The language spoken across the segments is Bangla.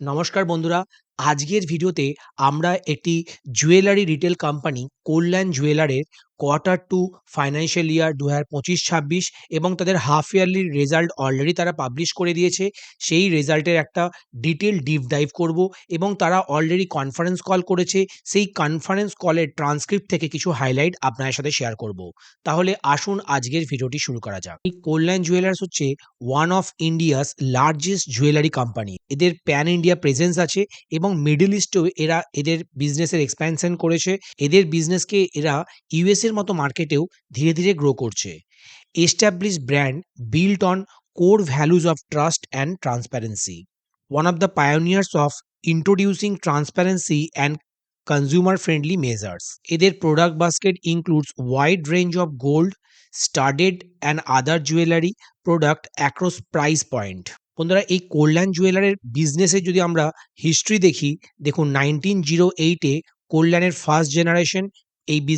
নমস্কার বন্ধুরা, আজকের ভিডিওতে আমরা একটি জুয়েলারি রিটেল কোম্পানি কল্যাণ জুয়েলারের কোয়ার্টার 2 ফাইন্যান্সিয়াল ইয়ার ২০২৫-২৬ এবং তাদের হাফ ইয়ারলি রেজাল্ট অলরেডি তারা পাবলিশ করে দিয়েছে। সেই রেজাল্টের একটা ডিটেল ডিপ ডাইভ করব এবং তারা অলরেডি কনফারেন্স কল করেছে। সেই কনফারেন্স কলের ট্রান্সক্রিপ্ট থেকে কিছু হাইলাইট আপনাদের সাথে শেয়ার করব। তাহলে আসুন আজকের ভিডিওটি শুরু করা যাক। এই কল্যাণ জুয়েলার্স হচ্ছে one of India's largest jewellery company. এদের প্যান ইন্ডিয়া প্রেজেন্স আছে এবং মিডল ইস্টেও এরা এদের বিজনেসের এক্সপ্যানশন করেছে। এদের বিজনেসকে এরা ইউএস এর মতো মার্কেটেও ধীরে ধীরে গ্রো করছে। Establish brand built on core values of trust and transparency, one of the pioneers of introducing transparency and consumer friendly measures. এদের product basket includes wide range of gold, studded and other jewellery product across price point. বন্ধুরা, এই কল্যাণ জুয়েলারের বিজনেসে যদি আমরা হিস্ট্রি দেখি, দেখুন 1908-এ কল্যাণের ফার্স্ট জেনারেশন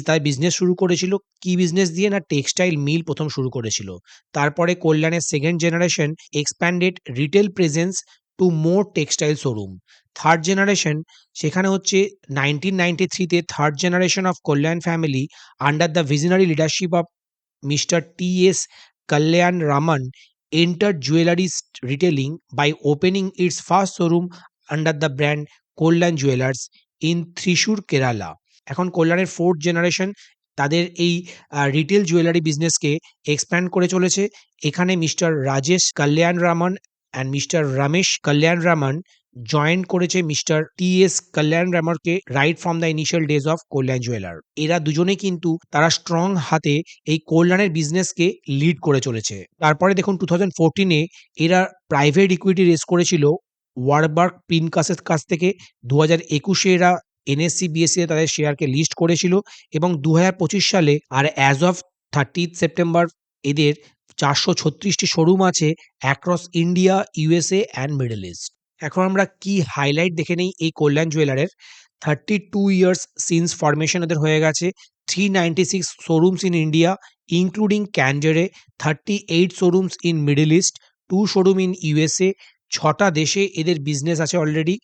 তার বিজনেস শুরু করেছিল। কি বিজনেস দিয়ে? না, টেক্সটাইল মিল প্রথম শুরু করেছিল। তারপরে কল্যাণের second generation expanded retail presence to more textile showroom. Third generation, সেখানে হচ্ছে 1993-তে third generation of Kalyan family under the visionary leadership of Mr. T.S. Kalyan Raman entered jewelry retailing by opening its first showroom under the brand Kollan Jewellers in Thrissur, Kerala. এখন কল্যাণের ফোর্থ জেনারেশন তাদের এই রিটেল জুয়েলারি বিজনেসকে এক্সপ্যান্ড করে চলেছে। এখানে mister Rajesh Kalyan Raman and mister Ramesh Kalyan Raman join করেছে মিস্টার টি.এস. কল্যাণ রামনকে right from the initial days of Kalyan jeweller. এরা দুজনেই কিন্তু তারা স্ট্রং হাতে এই কল্যাণের বিজনেসকে লিড করে চলেছে। তারপরে দেখুন 2014-এ এরা প্রাইভেট ইকুইটি রেজ করেছিল ওয়ারবার্গ পিনকাসের কাছ থেকে। 2021-এ এরা এনএসসি বিএসসি তাদের শেয়ারকে লিস্ট করেছিল এবং 2025 সালে আর অ্যাজ অফ 30th সেপ্টেম্বর এদের 436টি শোরুম আছে across India, USA and Middle East. এখন আমরা কি হাইলাইট দেখে নেই এই কল্যাণ জুয়েলারের। 32 ইয়ার্স সিন্স ফরমেশন এদের হয়ে গেছে। 396 শোরুমস ইন ইন্ডিয়া ইনক্লুডিং ক্যান্ডারে, 38 showrooms in Middle East, 2 showroom in USA. 6টা দেশে এদের বিজনেস আছে অলরেডি।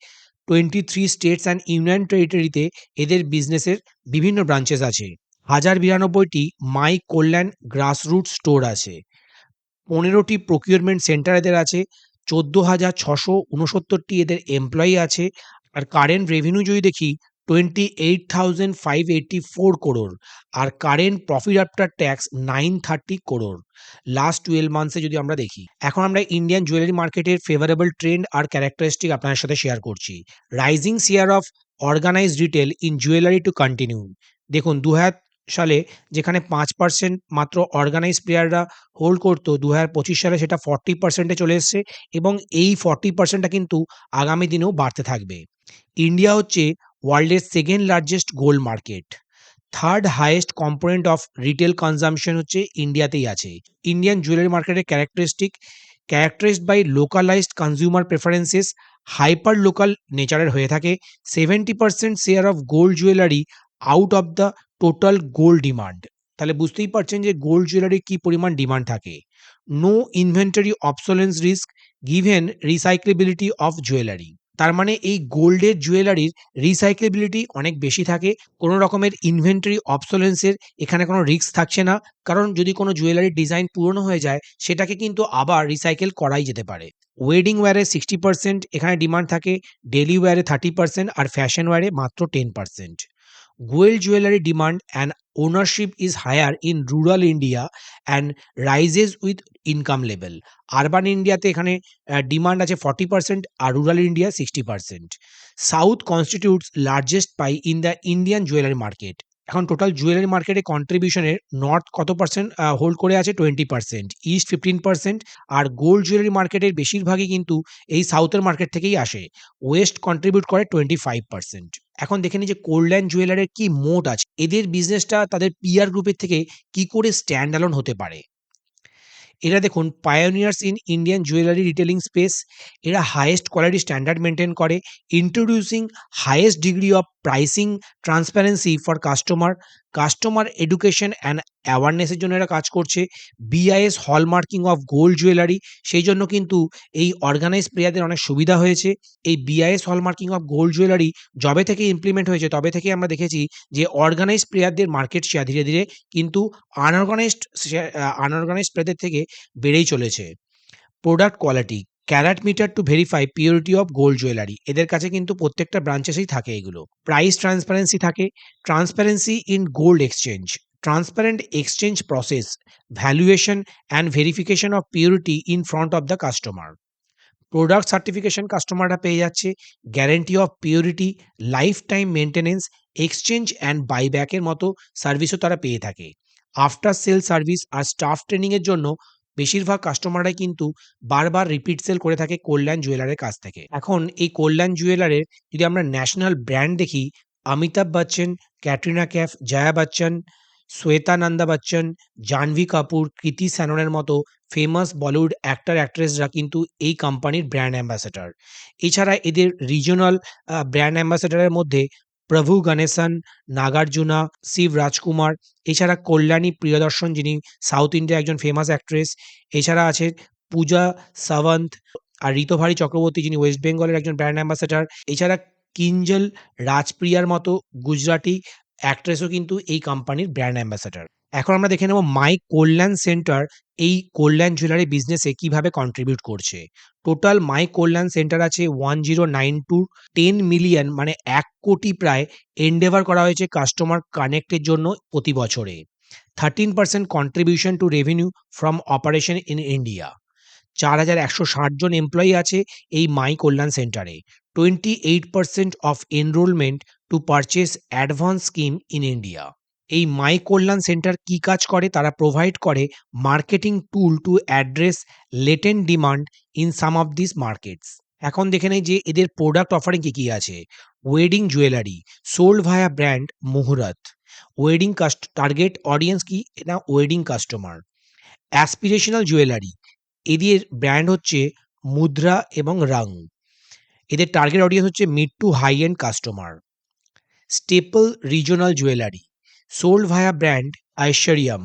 23 স্টেটস অ্যান্ড ইউনিয়ন টেরিটরিতে এদের বিজনেসের বিভিন্ন ব্রাঞ্চেস আছে। 1092টি মাই কল্যাণ গ্রাসরুট স্টোর আছে। 15টি প্রকিউরমেন্ট সেন্টার এদের আছে। 14,669টি এদের এমপ্লয়ি আছে। আর কারেন্ট রেভিনিউ যদি দেখি 28,584 crore, আর current profit after tax 930 crore last 12 মান্থসে যদি আমরা দেখি। এখন আমরা ইন্ডিয়ান জুয়েলারি মার্কেটের ফেভারেবল ট্রেন্ড আর ক্যারেক্টারিস্টিক আপনাদের সাথে শেয়ার করছি। Rising share of organised retail in jewellery to continue. দেখুন 2000 সালে যেখানে 5% মাত্র অর্গানাইজ প্লেয়াররা হোল্ড করতো, 2025 সালে সেটা 40%-এ চলে এসছে এবং এই 40%টা কিন্তু আগামী দিনেও বাড়তে থাকবে। ইন্ডিয়া হচ্ছে ওয়ার্ল্ডের second largest gold market. Third highest component of retail consumption হচ্ছে ইন্ডিয়াতেই আছে। ইন্ডিয়ান জুয়েলারি মার্কেটের characterised by localised consumer preferences, hyper local নেচারের হয়ে থাকে। 70% share of gold jewellery out of the total gold demand. তাহলে বুঝতেই পারছেন যে গোল্ড জুয়েলারি কি পরিমাণ ডিমান্ড থাকে। No inventory obsolescence risk given recyclability of jewellery. তার মানে এই গোল্ডের জুয়েলারির রিসাইক্লেবিলিটি অনেক বেশি থাকে। কোনো রকমের ইনভেন্টরি অবসোলেন্সের এখানে কোনো রিস্ক থাকছে না, কারণ যদি কোনো জুয়েলারির ডিজাইন পুরনো হয়ে যায় সেটাকে কিন্তু আবার রিসাইকেল করাই যেতে পারে। ওয়েডিং ওয়্যারে 60% এখানে ডিমান্ড থাকে, ডেলি ওয়্যারে 30% আর ফ্যাশন ওয়্যারে মাত্র 10%। Gold jewelry demand and ownership is higher in rural India and rises with income level. Urban ইন্ডিয়াতে এখানে ডিমান্ড আছে 40% আর rural India 60%। South constitutes largest pie in the Indian jewellery market. এখন টোটাল জুয়েলারি মার্কেটে কন্ট্রিবিউশনের নর্থ কত পার্সেন্ট হোল্ড করে আছে? 20%, ইস্ট 15%, আর গোল্ড জুয়েলারি মার্কেটের বেশিরভাগই কিন্তু এই সাউথের মার্কেট থেকেই আসে। ওয়েস্ট কন্ট্রিবিউট করে 25%। এখন দেখে নিই যে কল্যাণ জুয়েলারের কি মোট আছে, এদের বিজনেসটা তাদের পিয়ার গ্রুপের থেকে কি করে স্ট্যান্ড অ্যালোন হতে পারে। এরা দেখুন pioneers in Indian jewellery retailing space. এরা হাইয়েস্ট কোয়ালিটি স্ট্যান্ডার্ড মেনটেন করে, introducing highest degree of pricing transparency for customer, customer education and অ্যাওয়ারনেসের জন্য এরা কাজ করছে। BIS hallmarking of gold jewellery, সেই জন্য কিন্তু এই অর্গানাইজড প্লেয়ারদের অনেক সুবিধা হয়েছে। এই BIS hallmarking of gold jewellery যবে থেকে ইমপ্লিমেন্ট হয়েছে তবে থেকেই আমরা দেখেছি যে অর্গানাইজড প্লেয়ারদের মার্কেট শেয়ার ধীরে, ধীরে কিন্তু আনঅর্গানাইজড প্লেয়ারদের থেকে বেড়েই চলেছে। Product quality, carat meter to verify purity of gold jewellery, এদের কাছে কিন্তু প্রত্যেকটা ব্রাঞ্চেসেই থাকে এগুলো। প্রাইস ট্রান্সপারেন্সি থাকে, transparency in gold exchange, transparent exchange process, valuation and verification of purity in front of the customer. Product certification কাস্টমাররা পেয়ে যাচ্ছে, guarantee of purity, life time maintenance, exchange and বাইব্যাকের মতো সার্ভিসও তারা পেয়ে থাকে। আফটার সেল সার্ভিস আর স্টাফ ট্রেনিংয়ের জন্য বেশিরভাগ কাস্টমাররাই কিন্তু বারবার রিপিট সেল করে থাকে কল্যাণ জুয়েলারের কাছ থেকে। এখন এই কল্যাণ জুয়েলারের যদি আমরা ন্যাশনাল ব্র্যান্ড দেখি, অমিতাভ বচ্চন, ক্যাটরিনা ক্যাফ, জয়া বচ্চন, শ্বেতা নন্দা বচ্চন, জাহ্নবী কাপুর, কৃতি শ্যাননের মতো ফেমাস বলিউড অ্যাক্টর অ্যাক্ট্রেসরা কিন্তু এই কোম্পানির ব্র্যান্ড অ্যাম্বাসেডর। এছাড়া এদের রিজিওনাল ব্র্যান্ড অ্যাম্বাসেডরের মধ্যে প্রভু গণেশন, নাগার্জুনা, শিব রাজকুমার, এছাড়া কল্যাণী প্রিয়দর্শন যিনি সাউথ ইন্ডিয়ার একজন ফেমাস অ্যাক্ট্রেস, এছাড়া আছে পূজা সাওয়ন্ত, আর ঋতুভারী চক্রবর্তী যিনি ওয়েস্ট বেঙ্গলের একজন ব্র্যান্ড অ্যাম্বাসেডর, এছাড়া কিঞ্জল রাজপ্রিয়ার মতো গুজরাটি অ্যাক্ট্রেসও কিন্তু এই কোম্পানির ব্র্যান্ড অ্যাম্বাসেডর। এখন আমরা দেখে নেব মাই কল্যাণ সেন্টার এই কল্যাণ জুয়েলারি বিজনেসে কিভাবে কন্ট্রিবিউট করছে। টোটাল মাই কল্যাণ সেন্টার আছে 1092, 10 মিলিয়ন মানে 1 কোটি প্রায় এন্ডেভার করা হয়েছে কাস্টমার কানেক্টের জন্য প্রতি বছরে। 13% contribution to revenue from operation in India. 4160 জন এমপ্লয়ি আছে এই মাই কল্যাণ সেন্টারে। 28% of enrolment to purchase advance scheme in India. এই মাই কল্যাণ সেন্টার কি কাজ করে? তারা প্রোভাইড করে marketing tool to address latent demand in some of this markets. এখন দেখে নেই যে এদের প্রোডাক্ট অফারিং কি কি আছে। Wedding jewellery sold via brand Muhurat. Wedding target audience কি না? Wedding customer. অ্যাসপিরেশনাল জুয়েলারি, এদের ব্র্যান্ড হচ্ছে মুদ্রা এবং রং। এদের টার্গেট অডিয়েন্স হচ্ছে mid to high end customer. Staple regional jewellery sold via brand Aishwaryam.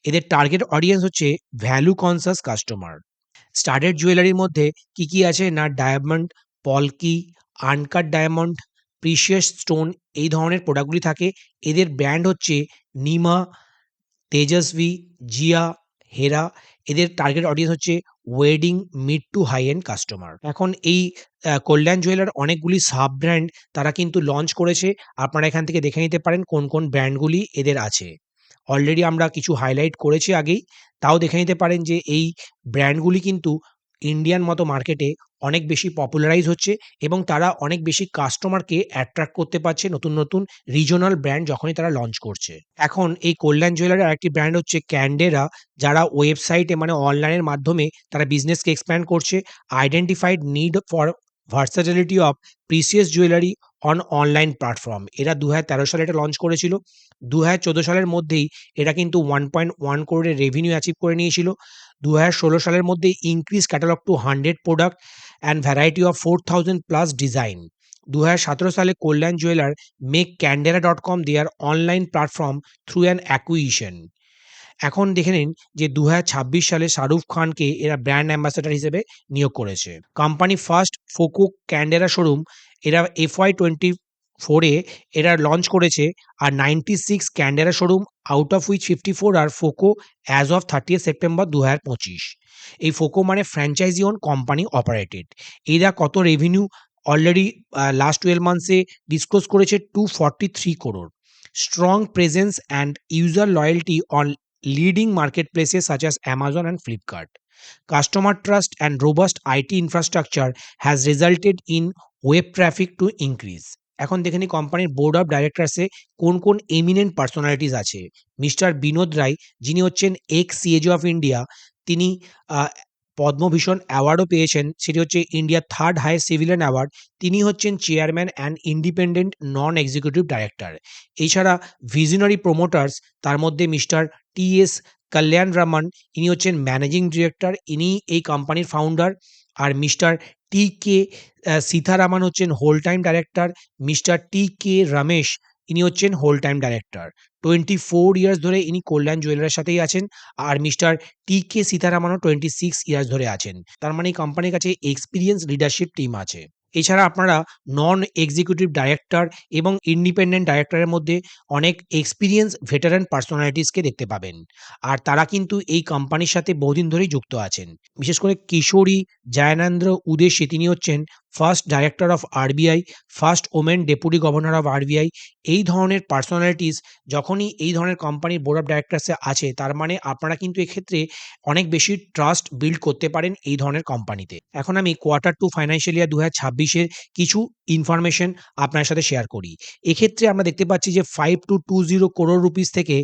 এদের টার্গেট অডিয়েন্স হচ্ছে ভ্যালু কনসাস কাস্টমার। স্টাডেড জুয়েলারির মধ্যে কি কি আছে না? Diamond, polki, uncut diamond, precious stone, এই ধরনের প্রোডাক্টগুলি থাকে। এদের ব্র্যান্ড হচ্ছে নিমা, তেজস্বী, জিয়া, হেরা। এদের টার্গেট অডিয়েন্স হচ্ছে wedding mid to high end customer. এখন এই কল্যাণ জুয়েলার অনেকগুলি সাব ব্র্যান্ড তারা কিন্তু লঞ্চ করেছে। আপনারা এখান থেকে দেখে নিতে পারেন কোন কোন ব্র্যান্ডগুলি এদের আছে। অলরেডি আমরা কিছু হাইলাইট করেছি আগেই, তাও দেখে নিতে পারেন যে এই ব্র্যান্ডগুলি কিন্তু ইন্ডিয়ান মতো মার্কেটে অনেক বেশি পপুলারাইজ হচ্ছে এবং তারা অনেক বেশি কাস্টমারকে অ্যাট্রাক্ট করতে পারছে নতুন নতুন রিজনাল ব্র্যান্ড যখনই তারা লঞ্চ করছে। এখন এই কল্যাণ জুয়েলারের আরেকটি ব্র্যান্ড হচ্ছে ক্যান্ডেরা, যারা ওয়েবসাইটে মানে অনলাইনের মাধ্যমে তারা বিজনেসকে এক্সপ্যান্ড করছে। Identified need for versatility of precious jewellery on online platform. এরা 2013 সালে এটা লঞ্চ করেছিল। 2014 সালের মধ্যেই এরা কিন্তু 1.1 করোড়ের রেভিনিউ অ্যাচিভ করে নিয়েছিল। 2016 সালের মধ্যেই increase catalogue to 100 product and variety of 4000 plus design. 2017 সালে Kalyan jeweller make Candere their online platform through an acquisition. এখন দেখে নিন যে 2026 সালে শাহরুখ খানকে এরা ব্র্যান্ড অ্যাম্বাসেডর হিসেবে নিয়োগ করেছে। Company first FOCO Candere showroom এরা FY24 এ এরা লঞ্চ করেছে। আর 96 Candere showroom out of which 54 are FOCO as of 30 September 2025। এই ফোকো মানে ফ্র্যাঞ্চাইজি ওন কোম্পানি অপারেটেড। এরা কত রেভিনিউ অলরেডি লাস্ট 12 মান্থসে ডিসক্লোজ করেছে? 243 crore. Strong presence and user loyalty on leading marketplaces such as Amazon and Flipkart. Customer trust and robust IT infrastructure has resulted in web traffic to increase. এখন দেখে নিই কোম্পানির বোর্ড অফ ডাইরেক্টরসে কোন কোন এমিনেন্ট পার্সোনালিটিস আছে। মিস্টার বিনোদ রায়, যিনি হচ্ছেন এক্স সিএজি অফ ইন্ডিয়া, তিনি পদ্মভূষণ অ্যাওয়ার্ডও পেয়েছেন, সেটি হচ্ছে ইন্ডিয়ার থার্ড হাইয়েস্ট সিভিলিয়ান অ্যাওয়ার্ড। তিনি হচ্ছেন chairman and independent non executive director. এছাড়া ভিশনারি প্রোমোটার্স, তার মধ্যে মিস্টার টিএস কল্যাণ রামন, ইনি হচ্ছেন ম্যানেজিং ডিরেক্টর, ইনি এই কোম্পানির ফাউন্ডার। আর মিস্টার টি কে সীতারামন হচ্ছেন whole time director. Mister T K Ramesh, ইনি হচ্ছেন হোল টাইম ডাইরেক্টর। 24 ইয়ার্স ধরে ইনি কল্যাণ জুয়েলার্সের সাথেই আছেন। আর মিস্টার টি.কে. সীতারামানও 26 ইয়ার্স ধরে আছেন। তার মানে এই কোম্পানির কাছে এক্সপেরিয়েন্স লিডারশিপ টিম আছে। এছাড়া আপনারা নন এক্সিকিউটিভ ডাইরেক্টর এবং ইন্ডিপেন্ডেন্ট ডাইরেক্টরের মধ্যে অনেক এক্সপেরিয়েন্স ভেটারান পার্সোনালিটিসকে দেখতে পাবেন। আর তারা কিন্তু এই কোম্পানির সাথে বহুদিন ধরেই যুক্ত আছেন। বিশেষ করে কিশোরী জয়ানন্দ্র উদেশী, তিনি হচ্ছেন first director of RBI, first women deputy governor of RBI. এই ধরনের পার্সোনালিটিস যখনই এই ধরনের কোম্পানির বোর্ড অফ ডাইরেক্টরসে আছে, তার মানে আপনারা কিন্তু এক্ষেত্রে অনেক বেশি ট্রাস্ট বিল্ড করতে পারেন এই ধরনের কোম্পানিতে। এখন আমি Q2 ফাইন্যান্সিয়াল ইয়ার ২০২৬ এর কিছু ইনফরমেশন আপনার সাথে শেয়ার করি। এক্ষেত্রে আমরা দেখতে পাচ্ছি যে 5220 crore রুপিস থেকে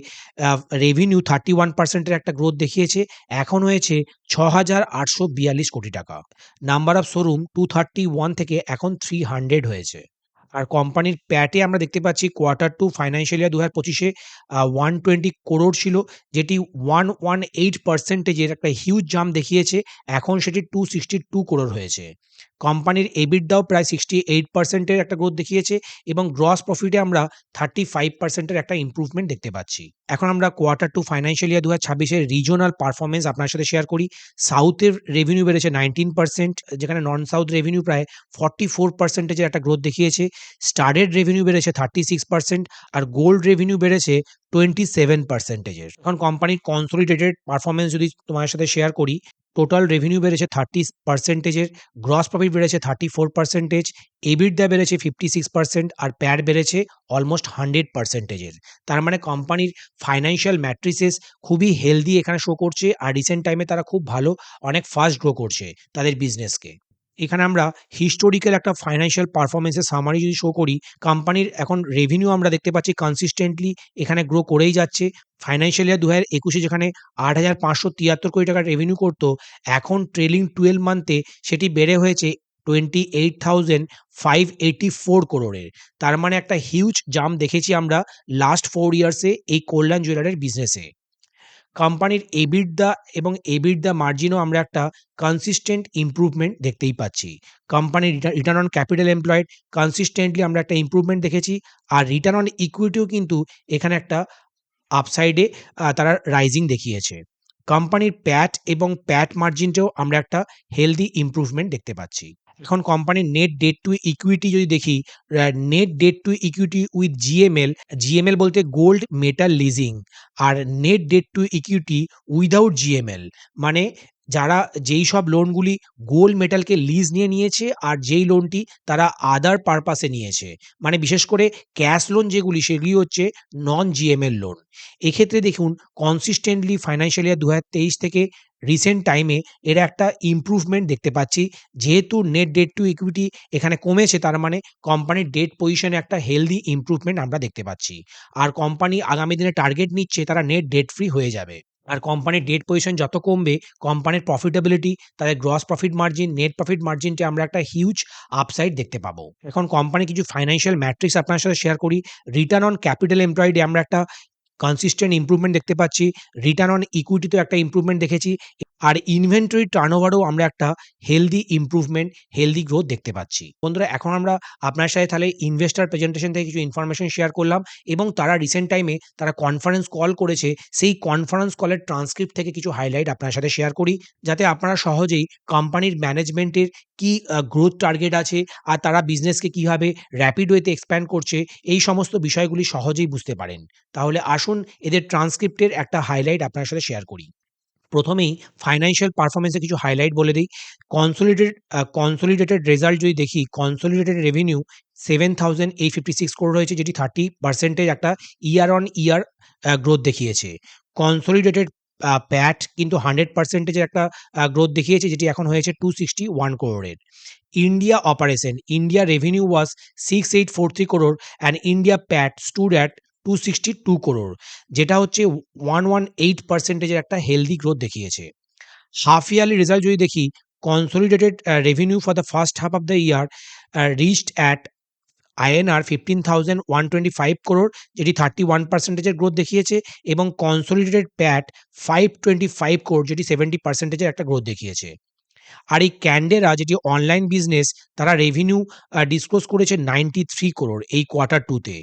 রেভিনিউ 31% এর একটা গ্রোথ দেখিয়েছে। এখন হয়েছে ৬,৮৪২ কোটি টাকা। নাম্বার অফ শোরুম 231 থেকে এখন 300 হয়েছে। আর কোম্পানির প্যাটে আমরা দেখতে পাচ্ছি Q2 ফাইন্যান্সিয়াল ইয়ার ২০২৫ এ 120 crore ছিল, যেটি 118% এর একটা হিউজ জাম্প দেখিয়েছে। এখন সেটি 262 crore হয়েছে। কোম্পানির EBITDA ও প্রায় 68% এর একটা গ্রোথ দেখিয়েছে এবং গ্রস প্রফিটে আমরা 35% এর একটা ইমপ্রুভমেন্ট দেখতে পাচ্ছি। এখন আমরা Q2 ফাইন্যান্সিয়াল ইয়ার ২০২৬ এর রিজিওনাল পারফরম্যান্স আপনার সাথে শেয়ার করি। সাউথের রেভিনিউ বেড়েছে 19%, যেখানে নন সাউথ রেভিনিউ প্রায় 44% এর একটা গ্রোথ দেখিয়েছে। স্টারের রেভিনিউ বেড়েছে 36% আর গোল্ড রেভিনিউ বেড়েছে 27% এর। এখন কোম্পানির কনসলিডেটেড পারফরম্যান্স যদি তোমার সাথে শেয়ার করি, টোটাল রেভিনিউ বেড়েছে 30% এর, গ্রস প্রফিট বেড়েছে 34%, EBITDA বেড়েছে 56% আর প্যাট বেড়েছে অলমোস্ট 100% এর। তার মানে কোম্পানির ফাইন্যান্সিয়াল ম্যাট্রিসেস খুবই হেলদি এখানে শো করছে আর রিসেন্ট টাইমে তারা খুব ভালো, অনেক ফাস্ট গ্রো করছে তাদের বিজনেসকে। এখানে আমরা হিস্টোরিক্যাল একটা ফাইন্যান্সিয়াল পারফরম্যান্স এর সামারি যদি শো করি, কোম্পানির এখন রেভিনিউ আমরা দেখতে পাচ্ছি কনসিস্টেন্টলি এখানে গ্রো করেই যাচ্ছে। ফাইন্যান্সিয়াল ইয়ার ২০২১ এ যেখানে ৮,৫৭৩ কোটি টাকার রেভিনিউ করত, এখন ট্রেলিং 12 মান্থে সেটি বেড়ে হয়েছে 28,584 crore। তার মানে একটা হিউজ জাম্প দেখেছি আমরা লাস্ট 4 ইয়ার্সে এই কল্যাণ জুয়েলারির বিজনেসে। কোম্পানির EBITDA এবং EBITDA মার্জিনও আমরা একটা কনসিস্টেন্ট ইমপ্রুভমেন্ট দেখতেই পাচ্ছি। কোম্পানির return on capital employed consistently আমরা একটা ইমপ্রুভমেন্ট দেখেছি। আর রিটার্ন অন ইকুইটিও কিন্তু এখানে একটা আপসাইডে তারা রাইজিং দেখিয়েছে। কোম্পানির প্যাট এবং প্যাট মার্জিনটাও আমরা একটা হেলদি ইমপ্রুভমেন্ট দেখতে পাচ্ছি। এখন কোম্পানির নেট ডেট টু ইকুইটি যদি দেখি, net debt to equity with GML বলতে গোল্ড মেটাল লিজিং, আর net debt to equity without GML মানে যারা যেই সব লোনগুলি গোল্ড মেটালকে লিজ নিয়ে নিয়েছে আর যেই লোনটি তারা আদার পারপাসে নিয়েছে, মানে বিশেষ করে ক্যাশ লোন যেগুলি সেগুলি হচ্ছে নন জিএমএল লোন। এক্ষেত্রে দেখুন কনসিস্টেন্টলি ফাইন্যান্সিয়াল ইয়ার ২০২৩ থেকে রিসেন্ট টাইমে এর একটা ইমপ্রুভমেন্ট দেখতে পাচ্ছি। যেহেতু নেট ডেট টু ইকুইটি এখানে কমেছে, তার মানে কোম্পানির ডেট পজিশনে একটা হেলদি ইমপ্রুভমেন্ট আমরা দেখতে পাচ্ছি। আর কোম্পানি আগামী দিনে টার্গেট নিচ্ছে তারা নেট ডেট ফ্রি হয়ে যাবে। আর কোম্পানির ডেট পজিশন যত কমবে, কোম্পানির প্রফিটেবিলিটি, তাদের gross profit margin, net profit মার্জিনটা আমরা একটা হিউজ আপসাইড দেখতে পাবো। এখন কোম্পানির কিছু ফাইন্যান্সিয়াল ম্যাট্রিক্স আপনার সাথে শেয়ার করি। রিটার্ন অন ক্যাপিটাল এমপ্লয়েড আমরা একটা কনসিস্টেন্ট ইমপ্রুভমেন্ট দেখতে পাচ্ছি। রিটার্ন অন ইকুইটিতেও একটা ইমপ্রুভমেন্ট দেখেছি। আর ইনভেন্টরি টার্নওভারেও আমরা একটা হেলদি ইমপ্রুভমেন্ট, হেলদি গ্রোথ দেখতে পাচ্ছি। বন্ধুরা, এখন আমরা আপনার সাথে তাহলে ইনভেস্টর প্রেজেন্টেশন থেকে কিছু ইনফরমেশন শেয়ার করলাম এবং তারা রিসেন্ট টাইমে তারা কনফারেন্স কল করেছে, সেই কনফারেন্স কলের ট্রান্সক্রিপ্ট থেকে কিছু হাইলাইট আপনার সাথে শেয়ার করি, যাতে আপনারা সহজেই কোম্পানির ম্যানেজমেন্টের কি গ্রোথ টার্গেট আছে আর তারা বিজনেসকে কিভাবে র‍্যাপিড ওয়েতে এক্সপ্যান্ড করছে, এই সমস্ত বিষয়গুলি সহজেই বুঝতে পারেন। তাহলে আসুন এদের ট্রান্সক্রিপ্টের একটা হাইলাইট আপনার সাথে শেয়ার করি। প্রথমেই ফাইন্যান্সিয়াল পারফরম্যান্সের কিছু হাইলাইট বলে দেই। কনসলিডেটেড রেজাল্ট যদি দেখি, কনসলিডেটেড রেভিনিউ 7,856 crore রয়েছে, যেটি 30% একটা ইয়ার অন ইয়ার গ্রোথ দেখিয়েছে। কনসলিডেটেড প্যাট কিন্তু 100% এর একটা গ্রোথ দেখিয়েছে, যেটি এখন হয়েছে 261 crore এর। India operation, India revenue was 6,843 crore and India Pat stood at 262 crore, যেটা হচ্ছে 118% এর একটা হেলদি গ্রোথ দেখিয়েছে। হাফ ইয়ারলি রেজাল্ট যদি দেখি, consolidated revenue for the first half of the year reached at INR 15,125 crore, যেটি 31% এর গ্রোথ দেখিয়েছে এবং কনসলিডেটেড প্যাট 525 crore, যেটি 70% এর একটা গ্রোথ দেখিয়েছে। আর এই ক্যান্ডেরা যেটি অনলাইন বিজনেস, তারা রেভিনিউ ডিসক্লোজ করেছে 93 crore এই Q2 তে।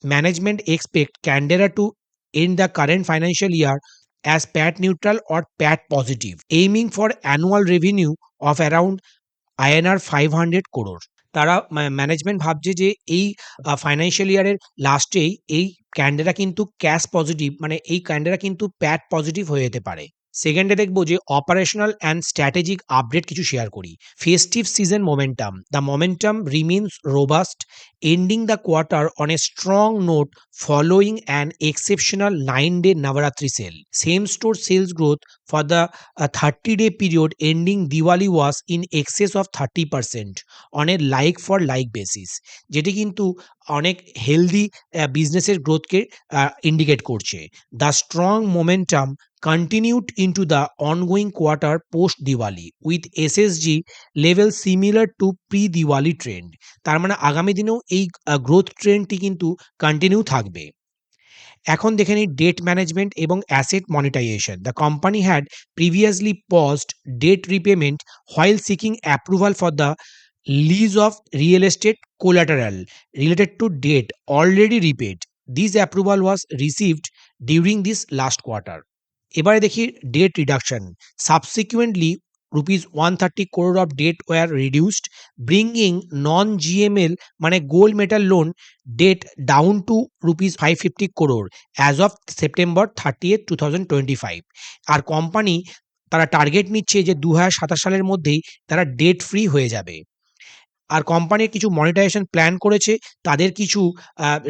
Management expect Candere to end the current financial year as PAT neutral or PAT positive, aiming for annual revenue of around INR 500 crore। তারা ম্যানেজমেন্ট ভাবছে যে এই ফাইন্যান্সিয়াল ইয়ারের লাস্টেই এই ক্যান্ডেরা কিন্তু ক্যাশ পজিটিভ, মানে এই ক্যান্ডেরা কিন্তু প্যাট পজিটিভ হয়ে যেতে পারে। সেকেন্ডে দেখবো যে অপারেশনাল অ্যান্ড স্ট্র্যাটেজিক আপডেট কিছু শেয়ার করি। Festive season momentum, the momentum remains robust, ending the quarter on a strong note following an exceptional 9-day Navaratri sale. Same store sales growth for the 30-day period ending Diwali was in excess of 30% on a like for like basis, যেটি কিন্তু অনেক হেলদি বিজনেসের গ্রোথকে ইন্ডিকেট করছে। The strong momentum continued into the ongoing quarter post Diwali with SSG level similar to pre-Diwali trend। তার মানে আগামী দিনেও এই গ্রোথ ট্রেন্ডটি কিন্তু কন্টিনিউ থাকবে। এখন দেখে নিই ডেট ম্যানেজমেন্ট এবং asset monetisation. The company had previously paused debt repayment while seeking approval for the lease of real estate collateral related to debt already repaid. This approval was received during this last quarter. এবারে দেখি debt reduction. Subsequently rupees 130 crore of debt were reduced, bringing non-GML মানে gold metal loan debt down to rupees 550 crore as of September 30th 2025। আর কোম্পানি তারা টার্গেট নিচ্ছে যে 2027 সালের মধ্যেই তারা ডেট ফ্রি হয়ে যাবে। আর কোম্পানির কিছু মনিটাইজেশন প্ল্যান করেছে, তাদের কিছু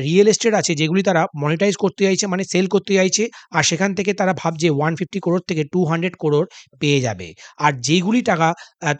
রিয়েল এস্টেট আছে যেগুলি তারা মনিটাইজ করতে চাইছে, মানে সেল করতে চাইছে, আর সেখান থেকে তারা ভাবছে 150 crore থেকে 200 crore পেয়ে যাবে, আর যেগুলি টাকা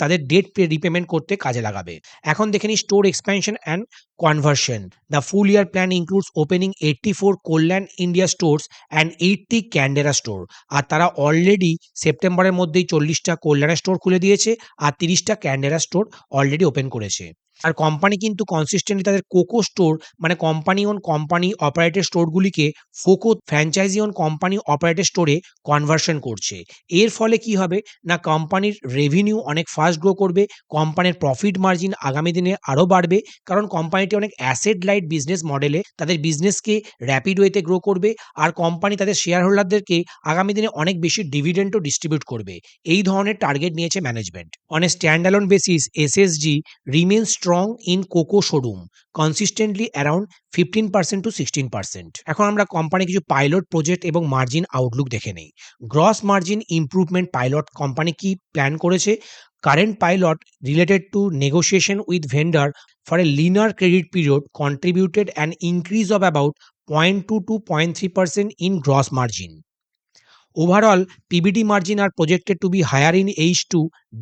তাদের ডেট রিপেমেন্ট করতে কাজে লাগাবে। এখন দেখে নিই store expansion and conversion. The full year plan includes opening 84 Kalyan India stores and 80 Candere store. আর তারা অলরেডি সেপ্টেম্বরের মধ্যেই 40টা কল্যাণের স্টোর খুলে দিয়েছে আর 30টা ক্যান্ডেরা স্টোর অলরেডি ওপেন করেছে। আর কোম্পানি কিন্তু কনসিস্টেন্টলি তাদের কোকো স্টোর মানে কোম্পানি ওন কোম্পানি অপারেটেড স্টোরগুলিকে FOCO franchise own company operated স্টোরে কনভার্সন করছে। এর ফলে কি হবে না, কোম্পানির রেভিনিউ অনেক ফাস্ট গ্রো করবে, কোম্পানির প্রফিট মার্জিন আগামী দিনে আরও বাড়বে, কারণ কোম্পানিটি অনেক অ্যাসেট লাইট বিজনেস মডেলে তাদের বিজনেসকে র্যাপিড ওয়েতে গ্রো করবে, আর কোম্পানি তাদের শেয়ার হোল্ডারদেরকে আগামী দিনে অনেক বেশি ডিভিডেন্ডও ডিস্ট্রিবিউট করবে। এই ধরনের টার্গেট নিয়েছে management. On a স্ট্যান্ডঅ্যালোন basis SSG remains strong in cocoa showroom consistently around 15% to 16%। এখন আমরা কোম্পানি কিছু পাইলট প্রজেক্ট এবং মার্জিন আউটলুক দেখে নেই। Gross margin improvement pilot company কি প্ল্যান করেছে? Current pilot related to negotiation with vendor for a liner credit period contributed an increase of about 0.2 to 0.3% in gross margin. Overall, PBT margin are projected to be higher in H2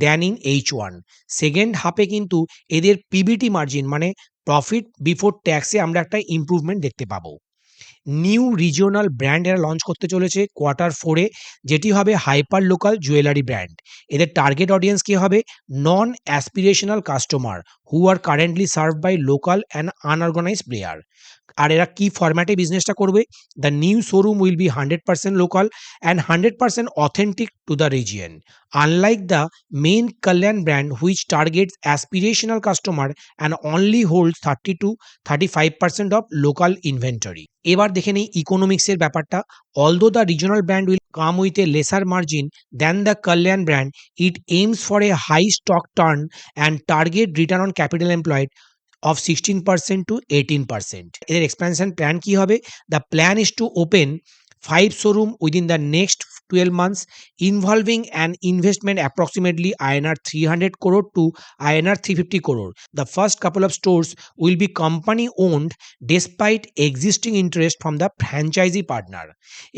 than in H1. Second হাফে কিন্তু এদের PBT মার্জিন মানে প্রফিট বিফোর ট্যাক্সে আমরা একটা ইমপ্রুভমেন্ট দেখতে পাবো। নিউ রিজিওনাল ব্র্যান্ড এরা লঞ্চ করতে চলেছে কোয়ার্টার 4-এ, যেটি হবে হাইপার লোকাল জুয়েলারি ব্র্যান্ড। এদের টার্গেট অডিয়েন্স কি হবে? Non aspirational customer who are currently serve by local and unorganised player. আর এরা কি ফরম্যাটে বিজনেসটা করবে? The new showroom will be 100% local and 100% authentic to the region, unlike the main Kalyan brand which targets aspirational customer and only hold 30 to 35% of local inventory. এবার দেখে নেই ইকোনমিক্সের ব্যাপারটা। Although the regional brand will come with a lesser margin than the Kalyan brand, it aims for a high stock turn and target return on capital employed of 16% to 18%. এদের এক্সপ্যানশন প্ল্যান কি হবে? The plan is to open 5 showroom within the next 12 months, involving an investment approximately INR 300 crore to INR 350 crore. The first couple of stores will be company owned despite existing interest from the franchisee partner.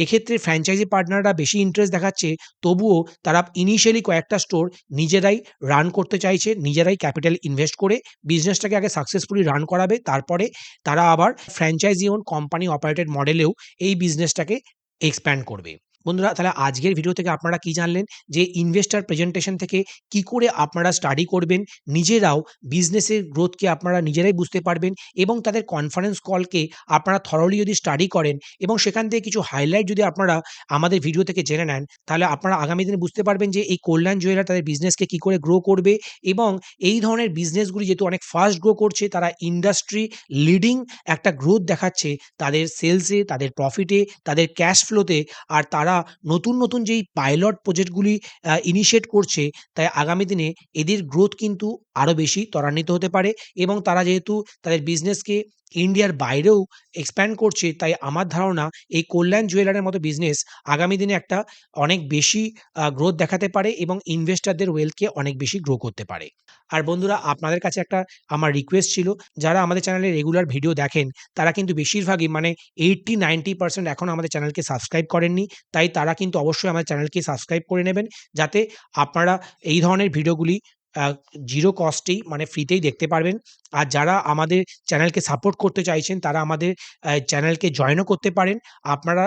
এক্ষেত্রে ফ্র্যাঞ্চাইজি পার্টনাররা বেশি ইন্টারেস্ট দেখাচ্ছে, তবুও তারা ইনিশিয়ালি কয়েকটা স্টোর নিজেরাই রান করতে চাইছে, নিজেরাই ক্যাপিটাল ইনভেস্ট করে বিজনেসটাকে আগে সাকসেসফুলি রান করাবে, তারপরে তারা আবার ফ্র্যাঞ্চাইজি ওন কোম্পানি অপারেটেড মডেলেও এই বিজনেসটাকে এক্সপ্যান্ড করবে। বন্ধুরা তাহলে আজকের ভিডিও থেকে আপনারা কি জানলেন যে ইনভেস্টর প্রেজেন্টেশন থেকে কি করে আপনারা স্টাডি করবেন, নিজেরাও বিজনেসের গ্রোথকে আপনারা নিজেরাই বুঝতে পারবেন এবং তাদের কনফারেন্স কলকে আপনারা থরলি যদি স্টাডি করেন এবং সেখান থেকে কিছু হাইলাইট যদি আপনারা আমাদের ভিডিও থেকে জেনে নেন, তাহলে আপনারা আগামী দিনে বুঝতে পারবেন যে এই কল্যাণ জুয়েলার তাদের বিজনেসকে কি করে গ্রো করবে এবং এই ধরনের বিজনেসগুলি যেহেতু অনেক ফাস্ট গ্রো করছে, তারা ইন্ডাস্ট্রি লিডিং একটা গ্রোথ দেখাচ্ছে তাদের সেলসে, তাদের প্রফিটে, তাদের ক্যাশ ফ্লোতে। আর তারা নতুন যেই পাইলট প্রজেক্টগুলি ইনিশিয়েট করছে, তাই আগামী দিনে এদের গ্রোথ কিন্তু আরো বেশি ত্বরান্বিত হতে পারে এবং তারা যেহেতু তাদের বিজনেসকে ইন্ডিয়ার বাইরেও এক্সপ্যান্ড করছে, তাই আমার ধারণা এই কল্যাণ জুয়েলারের মতো বিজনেস আগামী দিনে একটা অনেক বেশি গ্রোথ দেখাতে পারে এবং ইনভেস্টরদের ওয়েলথকে অনেক বেশি গ্রো করতে পারে। আর বন্ধুরা আপনাদের কাছে একটা আমার রিকোয়েস্ট ছিল, যারা আমাদের চ্যানেলে রেগুলার ভিডিও দেখেন, তারা কিন্তু বেশিরভাগই মানে 80-90% এখনো আমাদের চ্যানেলকে সাবস্ক্রাইব করেননি। তাই তারা কিন্তু অবশ্যই আমার চ্যানেলকে সাবস্ক্রাইব করে নেবেন, যাতে আপনারা এই ধরনের ভিডিওগুলি আ 0 কস্টেই মানে ফ্রিতেই দেখতে পারবেন। আর যারা আমাদের চ্যানেলকে সাপোর্ট করতে চাইছেন, তারা আমাদের চ্যানেলকে জয়েনও করতে পারেন। আপনারা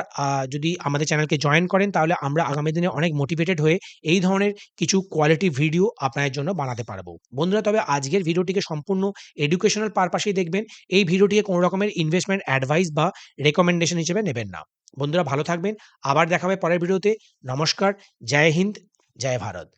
যদি আমাদের চ্যানেলকে জয়েন করেন, তাহলে আমরা আগামী দিনে অনেক মোটিভেটেড হয়ে এই ধরনের কিছু কোয়ালিটি ভিডিও আপনাদের জন্য বানাতে পারবো। বন্ধুরা তবে আজকের ভিডিওটিকে সম্পূর্ণ এডুকেশনাল পারপাসেই দেখবেন। এই ভিডিওটিকে কোনো রকমের ইনভেস্টমেন্ট অ্যাডভাইস বা রেকমেন্ডেশন হিসেবে নেবেন না। বন্ধুরা ভালো থাকবেন। আবার দেখা হবে পরের ভিডিওতে। নমস্কার, জয় হিন্দ, জয় ভারত।